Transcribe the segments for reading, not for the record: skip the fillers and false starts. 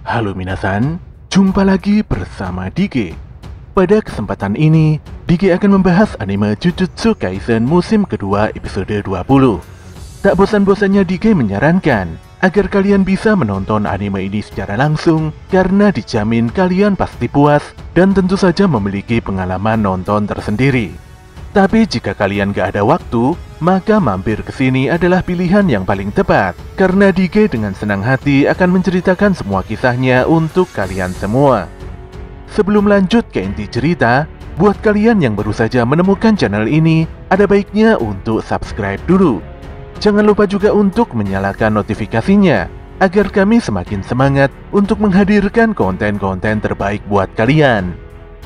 Halo minasan, jumpa lagi bersama Dige. Pada kesempatan ini, Dige akan membahas anime Jujutsu Kaisen musim kedua episode 20. Tak bosan-bosannya Dige menyarankan agar kalian bisa menonton anime ini secara langsung karena dijamin kalian pasti puas dan tentu saja memiliki pengalaman nonton tersendiri. Tapi jika kalian gak ada waktu, maka mampir ke sini adalah pilihan yang paling tepat karena Dige dengan senang hati akan menceritakan semua kisahnya untuk kalian semua. Sebelum lanjut ke inti cerita, buat kalian yang baru saja menemukan channel ini, ada baiknya untuk subscribe dulu. Jangan lupa juga untuk menyalakan notifikasinya agar kami semakin semangat untuk menghadirkan konten-konten terbaik buat kalian.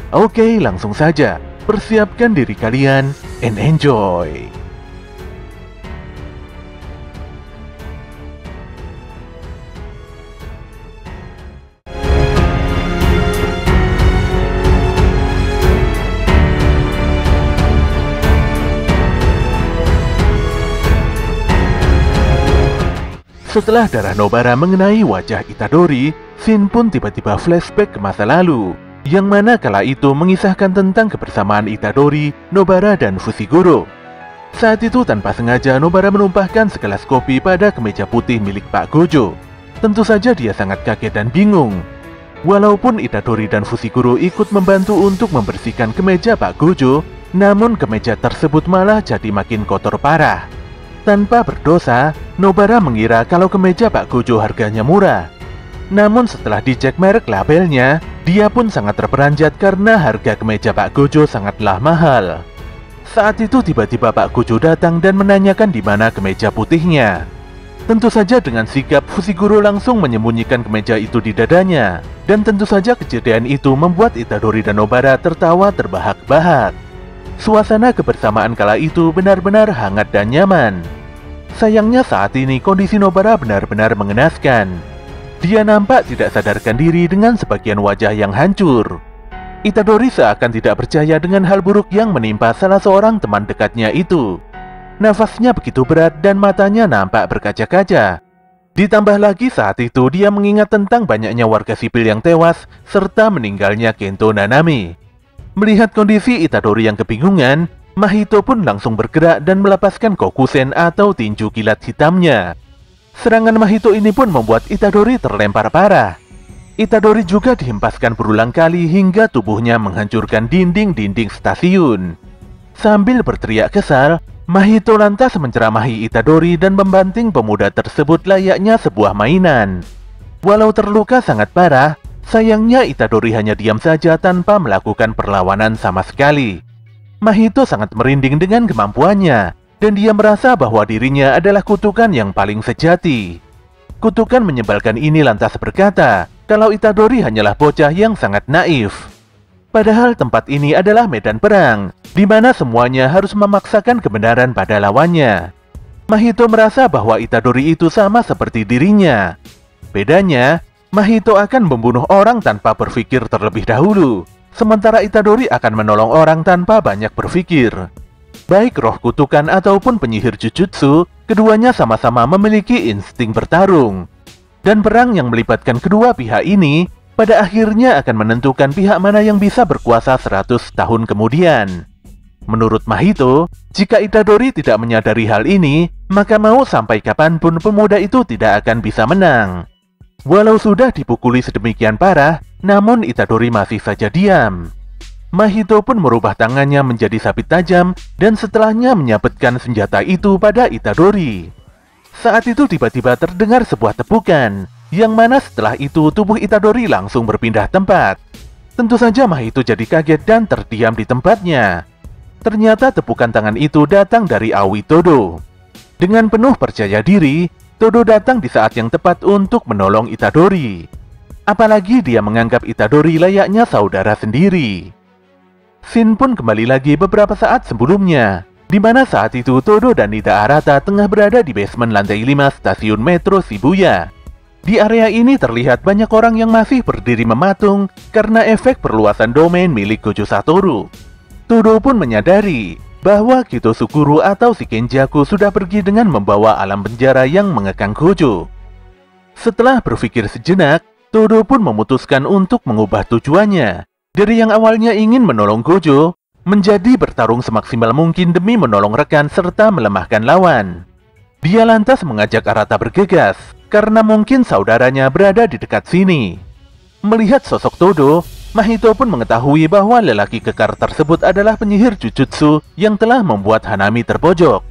Oke, langsung saja. Persiapkan diri kalian and enjoy. Setelah darah Nobara mengenai wajah Itadori, Shin pun tiba-tiba flashback ke masa lalu, yang mana kala itu mengisahkan tentang kebersamaan Itadori, Nobara, dan Fushiguro. Saat itu tanpa sengaja Nobara menumpahkan segelas kopi pada kemeja putih milik Pak Gojo. Tentu saja dia sangat kaget dan bingung. Walaupun Itadori dan Fushiguro ikut membantu untuk membersihkan kemeja Pak Gojo, namun kemeja tersebut malah jadi makin kotor parah. Tanpa berdosa, Nobara mengira kalau kemeja Pak Gojo harganya murah. Namun setelah dicek merek labelnya, dia pun sangat terperanjat karena harga kemeja Pak Gojo sangatlah mahal. Saat itu tiba-tiba Pak Gojo datang dan menanyakan di mana kemeja putihnya. Tentu saja dengan sigap Fushiguro langsung menyembunyikan kemeja itu di dadanya. Dan tentu saja kejadian itu membuat Itadori dan Nobara tertawa terbahak-bahak. Suasana kebersamaan kala itu benar-benar hangat dan nyaman. Sayangnya saat ini kondisi Nobara benar-benar mengenaskan. Dia nampak tidak sadarkan diri dengan sebagian wajah yang hancur. Itadori seakan tidak percaya dengan hal buruk yang menimpa salah seorang teman dekatnya itu. Nafasnya begitu berat dan matanya nampak berkaca-kaca. Ditambah lagi saat itu dia mengingat tentang banyaknya warga sipil yang tewas serta meninggalnya Gento Nanami. Melihat kondisi Itadori yang kebingungan, Mahito pun langsung bergerak dan melepaskan Kokusen atau tinju kilat hitamnya. Serangan Mahito ini pun membuat Itadori terlempar parah. Itadori juga dihempaskan berulang kali hingga tubuhnya menghancurkan dinding-dinding stasiun. Sambil berteriak kesal, Mahito lantas menceramahi Itadori dan membanting pemuda tersebut layaknya sebuah mainan. Walau terluka sangat parah, sayangnya Itadori hanya diam saja tanpa melakukan perlawanan sama sekali. Mahito sangat merinding dengan kemampuannya, dan dia merasa bahwa dirinya adalah kutukan yang paling sejati. Kutukan menyebalkan ini lantas berkata, kalau Itadori hanyalah bocah yang sangat naif. Padahal tempat ini adalah medan perang, di mana semuanya harus memaksakan kebenaran pada lawannya. Mahito merasa bahwa Itadori itu sama seperti dirinya. Bedanya, Mahito akan membunuh orang tanpa berpikir terlebih dahulu, sementara Itadori akan menolong orang tanpa banyak berpikir. Baik roh kutukan ataupun penyihir Jujutsu, keduanya sama-sama memiliki insting bertarung. Dan perang yang melibatkan kedua pihak ini, pada akhirnya akan menentukan pihak mana yang bisa berkuasa 100 tahun kemudian. Menurut Mahito, jika Itadori tidak menyadari hal ini, maka mau sampai kapanpun pemuda itu tidak akan bisa menang. Walau sudah dipukuli sedemikian parah, namun Itadori masih saja diam. Mahito pun merubah tangannya menjadi sabit tajam dan setelahnya menyabetkan senjata itu pada Itadori. Saat itu tiba-tiba terdengar sebuah tepukan, yang mana setelah itu tubuh Itadori langsung berpindah tempat. Tentu saja Mahito jadi kaget dan terdiam di tempatnya. Ternyata tepukan tangan itu datang dari Aoi Todo. Dengan penuh percaya diri, Todo datang di saat yang tepat untuk menolong Itadori. Apalagi dia menganggap Itadori layaknya saudara sendiri. Shin pun kembali lagi beberapa saat sebelumnya, di mana saat itu Todo dan Nida Arata tengah berada di basement lantai 5 stasiun metro Shibuya. Di area ini terlihat banyak orang yang masih berdiri mematung karena efek perluasan domain milik Gojo Satoru. Todo pun menyadari bahwa Kito Suguru atau si Kenjaku sudah pergi dengan membawa alam penjara yang mengekang Gojo. Setelah berpikir sejenak, Todo pun memutuskan untuk mengubah tujuannya. Dari yang awalnya ingin menolong Gojo, menjadi bertarung semaksimal mungkin demi menolong rekan serta melemahkan lawan. Dia lantas mengajak Arata bergegas, karena mungkin saudaranya berada di dekat sini. Melihat sosok Todo, Mahito pun mengetahui bahwa lelaki kekar tersebut adalah penyihir Jujutsu yang telah membuat Hanami terpojok.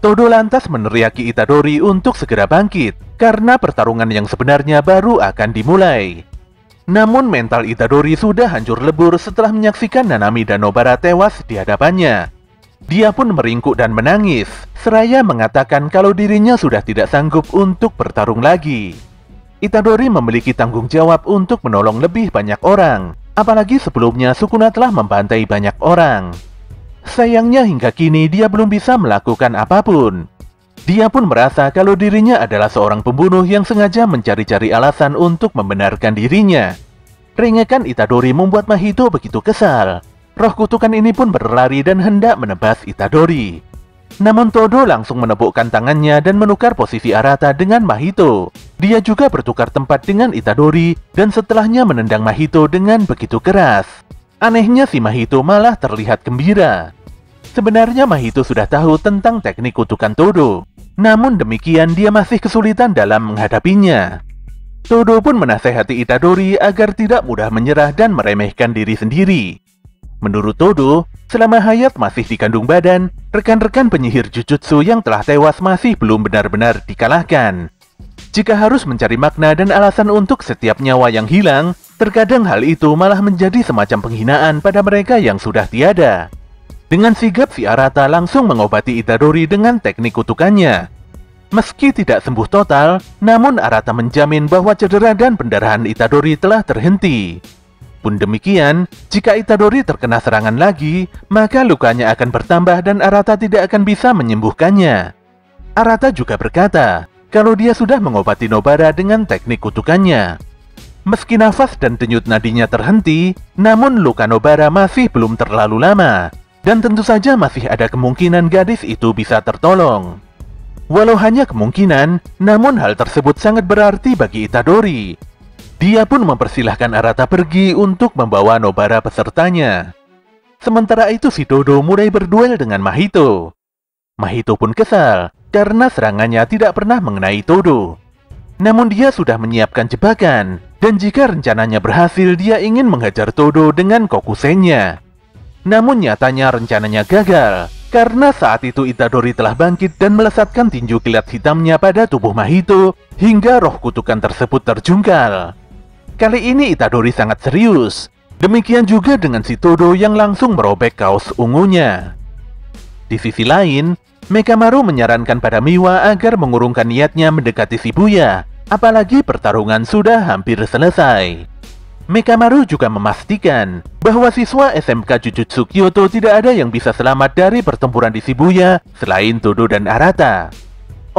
Todo lantas meneriaki Itadori untuk segera bangkit, karena pertarungan yang sebenarnya baru akan dimulai. Namun mental Itadori sudah hancur lebur setelah menyaksikan Nanami dan Nobara tewas di hadapannya. Dia pun meringkuk dan menangis, seraya mengatakan kalau dirinya sudah tidak sanggup untuk bertarung lagi. Itadori memiliki tanggung jawab untuk menolong lebih banyak orang, apalagi sebelumnya Sukuna telah membantai banyak orang. Sayangnya hingga kini dia belum bisa melakukan apapun. Dia pun merasa kalau dirinya adalah seorang pembunuh yang sengaja mencari-cari alasan untuk membenarkan dirinya. Rengekan Itadori membuat Mahito begitu kesal. Roh kutukan ini pun berlari dan hendak menebas Itadori. Namun Todo langsung menepukkan tangannya dan menukar posisi Arata dengan Mahito. Dia juga bertukar tempat dengan Itadori dan setelahnya menendang Mahito dengan begitu keras. Anehnya si Mahito malah terlihat gembira. Sebenarnya Mahito sudah tahu tentang teknik kutukan Todo. Namun demikian dia masih kesulitan dalam menghadapinya. Todo pun menasehati Itadori agar tidak mudah menyerah dan meremehkan diri sendiri. Menurut Todo, selama hayat masih dikandung badan, rekan-rekan penyihir Jujutsu yang telah tewas masih belum benar-benar dikalahkan. Jika harus mencari makna dan alasan untuk setiap nyawa yang hilang, terkadang hal itu malah menjadi semacam penghinaan pada mereka yang sudah tiada. Dengan sigap si Arata langsung mengobati Itadori dengan teknik kutukannya. Meski tidak sembuh total, namun Arata menjamin bahwa cedera dan pendarahan Itadori telah terhenti. Pun demikian, jika Itadori terkena serangan lagi, maka lukanya akan bertambah dan Arata tidak akan bisa menyembuhkannya. Arata juga berkata, kalau dia sudah mengobati Nobara dengan teknik kutukannya. Meski nafas dan denyut nadinya terhenti, namun luka Nobara masih belum terlalu lama, dan tentu saja masih ada kemungkinan gadis itu bisa tertolong. Walau hanya kemungkinan, namun hal tersebut sangat berarti bagi Itadori. Dia pun mempersilahkan Arata pergi untuk membawa Nobara pesertanya. Sementara itu si Todo mulai berduel dengan Mahito. Mahito pun kesal, karena serangannya tidak pernah mengenai Todo. Namun dia sudah menyiapkan jebakan, dan jika rencananya berhasil dia ingin menghajar Todo dengan Kokusennya. Namun nyatanya rencananya gagal, karena saat itu Itadori telah bangkit dan melesatkan tinju kilat hitamnya pada tubuh Mahito, hingga roh kutukan tersebut terjungkal. Kali ini Itadori sangat serius, demikian juga dengan si Todo yang langsung merobek kaos ungunya. Di sisi lain, Mekamaru menyarankan pada Miwa agar mengurungkan niatnya mendekati Shibuya, apalagi pertarungan sudah hampir selesai. Mekamaru juga memastikan bahwa siswa SMK Jujutsu Kyoto tidak ada yang bisa selamat dari pertempuran di Shibuya selain Todo dan Arata.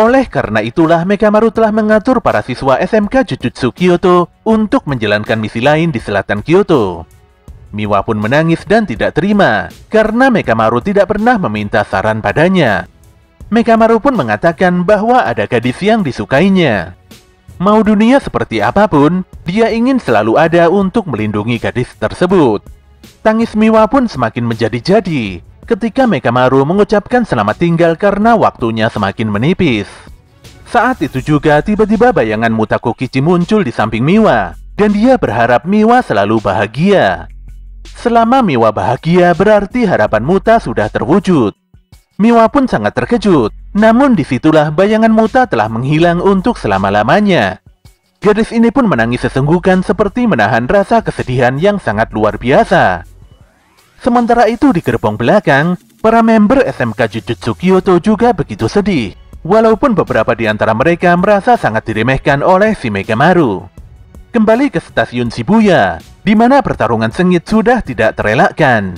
Oleh karena itulah Mekamaru telah mengatur para siswa SMK Jujutsu Kyoto untuk menjalankan misi lain di selatan Kyoto. Miwa pun menangis dan tidak terima karena Mekamaru tidak pernah meminta saran padanya. Mekamaru pun mengatakan bahwa ada gadis yang disukainya. Mau dunia seperti apapun, dia ingin selalu ada untuk melindungi gadis tersebut. Tangis Miwa pun semakin menjadi-jadi ketika Mekamaru mengucapkan selamat tinggal karena waktunya semakin menipis. Saat itu juga tiba-tiba bayangan Mutako Kichi muncul di samping Miwa, dan dia berharap Miwa selalu bahagia. Selama Miwa bahagia berarti harapan Muta sudah terwujud. Miwa pun sangat terkejut, namun disitulah bayangan Muta telah menghilang untuk selama-lamanya. Gadis ini pun menangis sesenggukan seperti menahan rasa kesedihan yang sangat luar biasa. Sementara itu di gerbong belakang, para member SMK Jujutsu Kyoto juga begitu sedih, walaupun beberapa di antara mereka merasa sangat diremehkan oleh si Mekamaru. Kembali ke stasiun Shibuya, di mana pertarungan sengit sudah tidak terelakkan.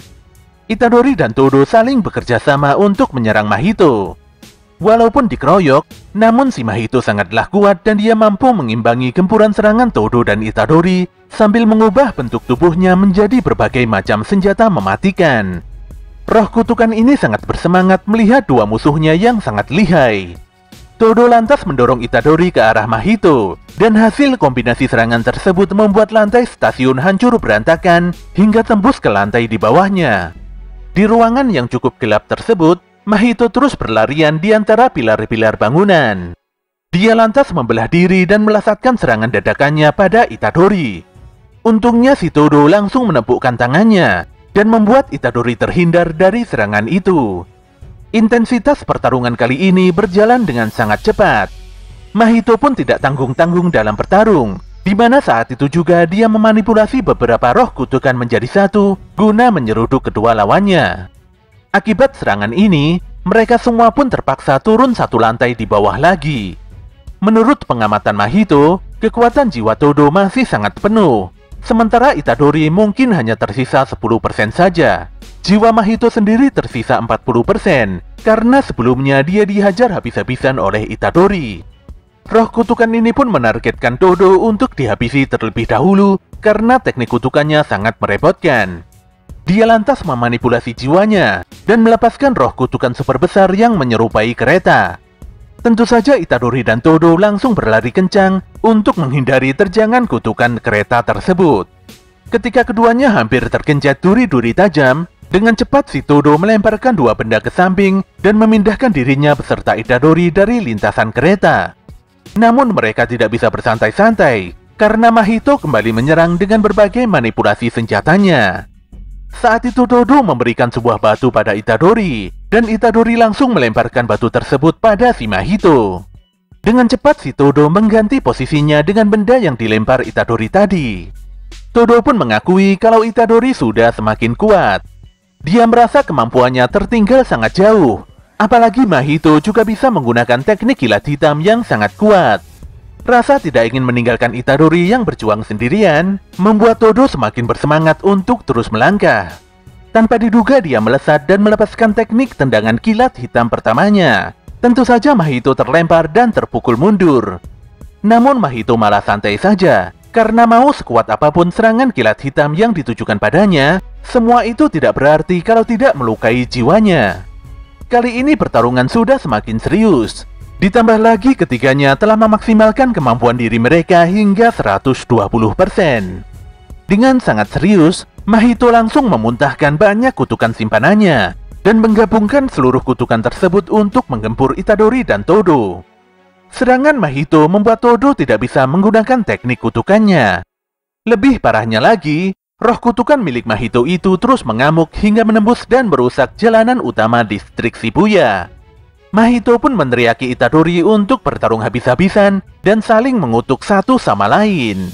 Itadori dan Todo saling bekerja sama untuk menyerang Mahito. Walaupun dikeroyok, namun si Mahito sangatlah kuat dan dia mampu mengimbangi gempuran serangan Todo dan Itadori sambil mengubah bentuk tubuhnya menjadi berbagai macam senjata mematikan. Roh kutukan ini sangat bersemangat melihat dua musuhnya yang sangat lihai. Todo lantas mendorong Itadori ke arah Mahito, dan hasil kombinasi serangan tersebut membuat lantai stasiun hancur berantakan hingga tembus ke lantai di bawahnya. Di ruangan yang cukup gelap tersebut, Mahito terus berlarian di antara pilar-pilar bangunan. Dia lantas membelah diri dan melasatkan serangan dadakannya pada Itadori. Untungnya si Todo langsung menepukkan tangannya dan membuat Itadori terhindar dari serangan itu. Intensitas pertarungan kali ini berjalan dengan sangat cepat. Mahito pun tidak tanggung-tanggung dalam bertarung, di mana saat itu juga dia memanipulasi beberapa roh kutukan menjadi satu guna menyeruduk kedua lawannya. Akibat serangan ini, mereka semua pun terpaksa turun satu lantai di bawah lagi. Menurut pengamatan Mahito, kekuatan jiwa Todo masih sangat penuh, sementara Itadori mungkin hanya tersisa 10% saja. Jiwa Mahito sendiri tersisa 40%, karena sebelumnya dia dihajar habis-habisan oleh Itadori. Roh kutukan ini pun menargetkan Todo untuk dihabisi terlebih dahulu, karena teknik kutukannya sangat merepotkan. Dia lantas memanipulasi jiwanya, dan melepaskan roh kutukan super besar yang menyerupai kereta. Tentu saja Itadori dan Todo langsung berlari kencang untuk menghindari terjangan kutukan kereta tersebut. Ketika keduanya hampir tergencet duri-duri tajam, dengan cepat si Todo melemparkan dua benda ke samping dan memindahkan dirinya beserta Itadori dari lintasan kereta. Namun mereka tidak bisa bersantai-santai, karena Mahito kembali menyerang dengan berbagai manipulasi senjatanya. Saat itu Todo memberikan sebuah batu pada Itadori, dan Itadori langsung melemparkan batu tersebut pada si Mahito. Dengan cepat si Todo mengganti posisinya dengan benda yang dilempar Itadori tadi. Todo pun mengakui kalau Itadori sudah semakin kuat. Dia merasa kemampuannya tertinggal sangat jauh, apalagi Mahito juga bisa menggunakan teknik kilat hitam yang sangat kuat. Rasa tidak ingin meninggalkan Itadori yang berjuang sendirian, membuat Todo semakin bersemangat untuk terus melangkah. Tanpa diduga dia melesat dan melepaskan teknik tendangan kilat hitam pertamanya. Tentu saja Mahito terlempar dan terpukul mundur. Namun Mahito malah santai saja, karena mau sekuat apapun serangan kilat hitam yang ditujukan padanya, semua itu tidak berarti kalau tidak melukai jiwanya. Kali ini pertarungan sudah semakin serius. Ditambah lagi ketiganya telah memaksimalkan kemampuan diri mereka hingga 120%. Dengan sangat serius, Mahito langsung memuntahkan banyak kutukan simpanannya dan menggabungkan seluruh kutukan tersebut untuk menggempur Itadori dan Todo. Serangan Mahito membuat Todo tidak bisa menggunakan teknik kutukannya. Lebih parahnya lagi, roh kutukan milik Mahito itu terus mengamuk hingga menembus dan merusak jalanan utama distrik Shibuya. Mahito pun meneriaki Itadori untuk bertarung habis-habisan dan saling mengutuk satu sama lain.